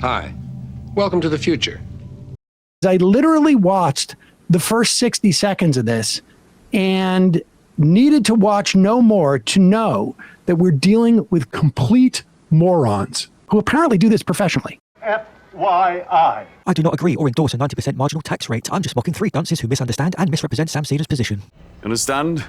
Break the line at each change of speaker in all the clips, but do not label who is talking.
Hi. Welcome to the future.
I literally watched the first 60 seconds of this and needed to watch no more to know that we're dealing with complete morons who apparently do this professionally.
FYI.
I do not agree or endorse a 90% marginal tax rate. I'm just mocking three dunces who misunderstand and misrepresent Sam Seder's position.
Understand?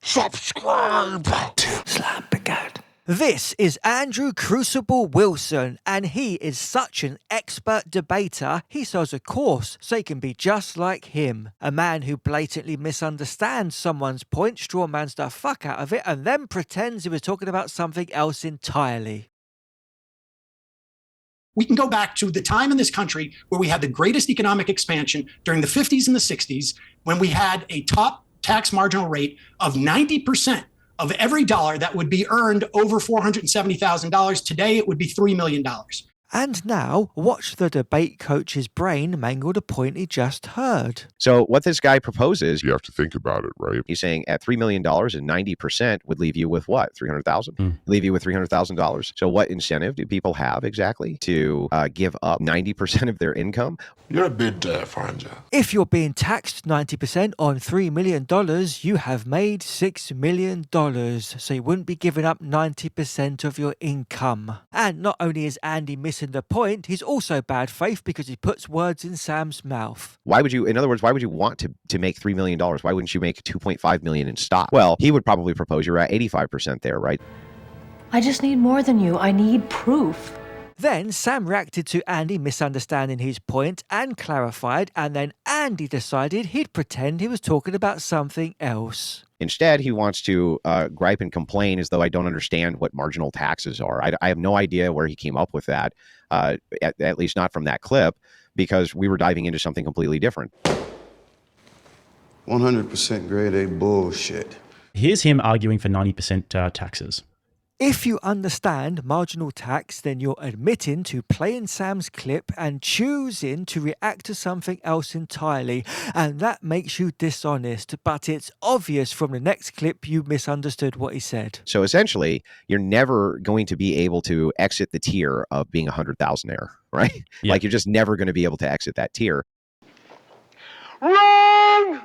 Subscribe to Slam Brigade.
This is Andrew Crucible Wilson, and he is such an expert debater, he sells a course so he can be just like him. A man who blatantly misunderstands someone's point, strawmans the fuck out of it, and then pretends he was talking about something else entirely.
We can go back to the time in this country where we had the greatest economic expansion during the 50s and the 60s, when we had a top tax marginal rate of 90% of every dollar that would be earned over $470,000. Today, it would be $3 million.
And now, watch the debate coach's brain mangle the point he just heard.
So what this guy proposes,
you have to think about it, right?
He's saying at $3 million and 90% would leave you with what? $300,000? Leave you with $300,000. So what incentive do people have exactly to give up 90% of their income?
You're a bit Franja.
If you're being taxed 90% on $3 million, you have made $6 million. So you wouldn't be giving up 90% of your income. And not only is Andy missing the point, he's also bad faith because he puts words in Sam's mouth.
Why would you, in other words, why would you want to make $3 million? Why wouldn't you make $2.5 million in stock? Well, he would probably propose you're at 85% there, right?
I just need more than you. I need proof.
Then Sam reacted to Andy misunderstanding his point and clarified, and then Andy decided he'd pretend he was talking about something else.
Instead, he wants to gripe and complain as though I don't understand what marginal taxes are. I have no idea where he came up with that, at least not from that clip, because we were diving into something completely different.
100% grade A bullshit.
Here's him arguing for 90% taxes.
If you understand marginal tax, then you're admitting to playing Sam's clip and choosing to react to something else entirely, and that makes you dishonest, but it's obvious from the next clip you misunderstood what he said.
So essentially, you're never going to be able to exit the tier of being a 100,000-aire, right?
Yeah.
Like you're just never going to be able to exit that tier.
Wrong!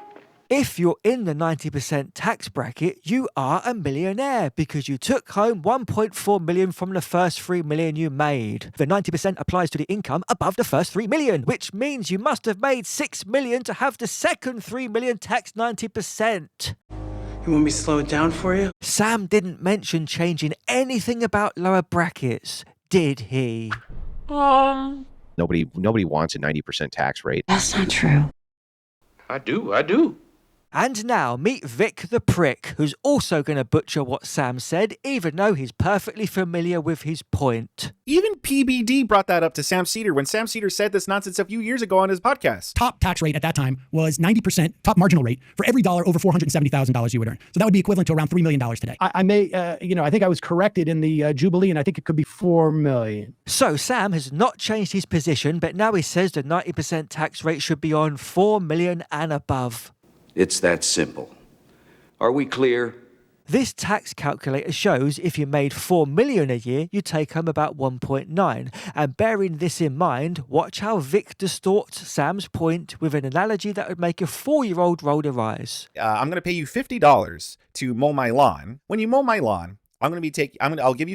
If you're in the 90% tax bracket, you are a millionaire because you took home 1.4 million from the first 3 million you made. The 90% applies to the income above the first 3 million, which means you must have made 6 million to have the second 3 million taxed 90%.
You want me to slow it down for you?
Sam didn't mention changing anything about lower brackets, did he?
Nobody wants a 90% tax rate.
That's not true.
I do.
And now meet Vic the prick, who's also going to butcher what Sam said, even though he's perfectly familiar with his point.
Even PBD brought that up to Sam Seder when Sam Seder said this nonsense a few years ago on his podcast.
Top tax rate at that time was 90%, top marginal rate for every dollar over $470,000 you would earn. So that would be equivalent to around $3 million today. I may, I think I was corrected in the Jubilee, and I think it could be $4 million.
So Sam has not changed his position, but now he says the 90% tax rate should be on $4 million and above.
It's that simple. Are we clear?
This tax calculator shows if you made $4 million a year, you take home about 1.9. And bearing this in mind, watch how Vic distorts Sam's point with an analogy that would make a 4-year-old roll their eyes.
I'm going to pay you $50 to mow my lawn. When you mow my lawn, I'll give you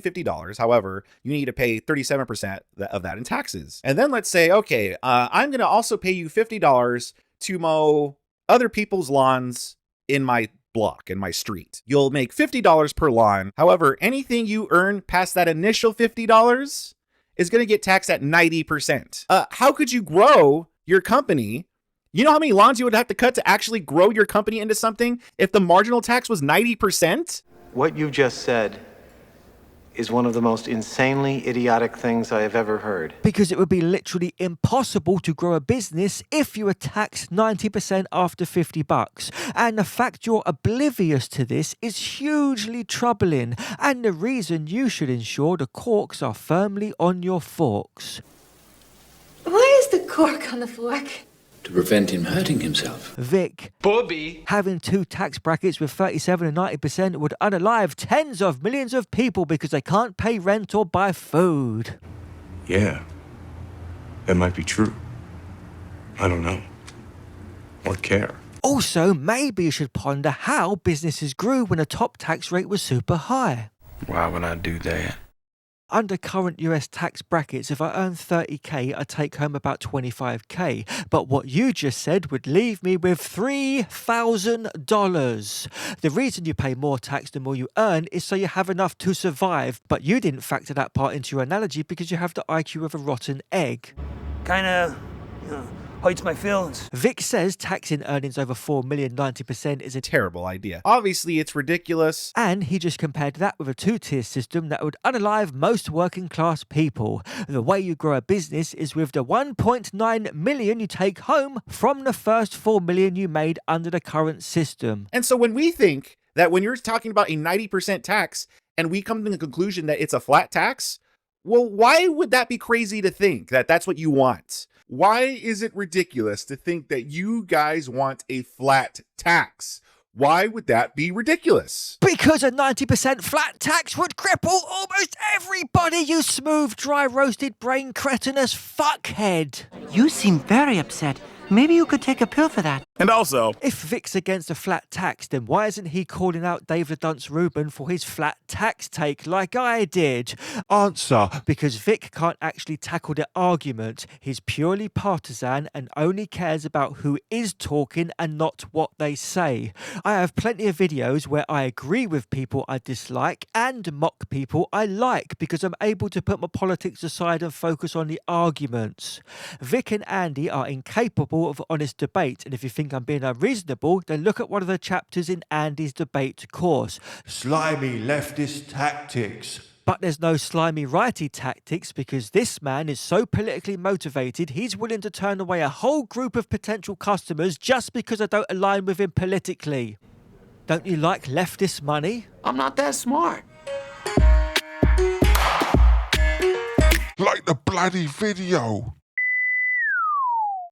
$50. However, you need to pay 37% of that in taxes. And then let's say, okay, I'm going to also pay you $50 to mow other people's lawns in my block, in my street. You'll make $50 per lawn. However, anything you earn past that initial $50 is going to get taxed at 90%. How could you grow your company? You know how many lawns you would have to cut to actually grow your company into something if the marginal tax was 90%?
What you just said is one of the most insanely idiotic things I have ever heard.
Because it would be literally impossible to grow a business if you were taxed 90% after $50. And the fact you're oblivious to this is hugely troubling, and the reason you should ensure the corks are firmly on your forks.
Why is the cork on the fork?
To prevent him hurting himself.
Vic,
Bobby.
Having two tax brackets with 37 and 90% would unalive tens of millions of people because they can't pay rent or buy food.
Yeah, that might be true. I don't know. Or care.
Also, maybe you should ponder how businesses grew when the top tax rate was super high.
Why would I do that?
Under current US tax brackets, if I earn 30k, I take home about 25k. But what you just said would leave me with $3,000. The reason you pay more tax the more you earn is so you have enough to survive. But you didn't factor that part into your analogy because you have the IQ of a rotten egg.
Kinda, hurts my feelings.
Vic says taxing earnings over 4 million 90% is a
Terrible idea. Obviously, it's ridiculous.
And he just compared that with a two-tier system that would unalive most working class people. The way you grow a business is with the 1.9 million you take home from the first 4 million you made under the current system.
And so when we think that when you're talking about a 90% tax and we come to the conclusion that it's a flat tax, well, why would that be crazy to think that that's what you want? Why is it ridiculous to think that you guys want a flat tax? Why would that be ridiculous?
Because a 90% flat tax would cripple almost everybody, you smooth, dry roasted brain cretinous fuckhead.
You seem very upset. Maybe you could take a pill for that.
And also,
if Vic's against a flat tax, then why isn't he calling out David Dunce Rubin for his flat tax take like I did?
Answer.
Because Vic can't actually tackle the argument. He's purely partisan and only cares about who is talking and not what they say. I have plenty of videos where I agree with people I dislike and mock people I like because I'm able to put my politics aside and focus on the arguments. Vic and Andy are incapable of honest debate, and if you think I'm being unreasonable, then look at one of the chapters in Andy's debate course.
Slimy leftist tactics.
But there's no slimy righty tactics because this man is so politically motivated he's willing to turn away a whole group of potential customers just because I don't align with him politically. Don't you like leftist money?
I'm not that smart.
Like the bloody video.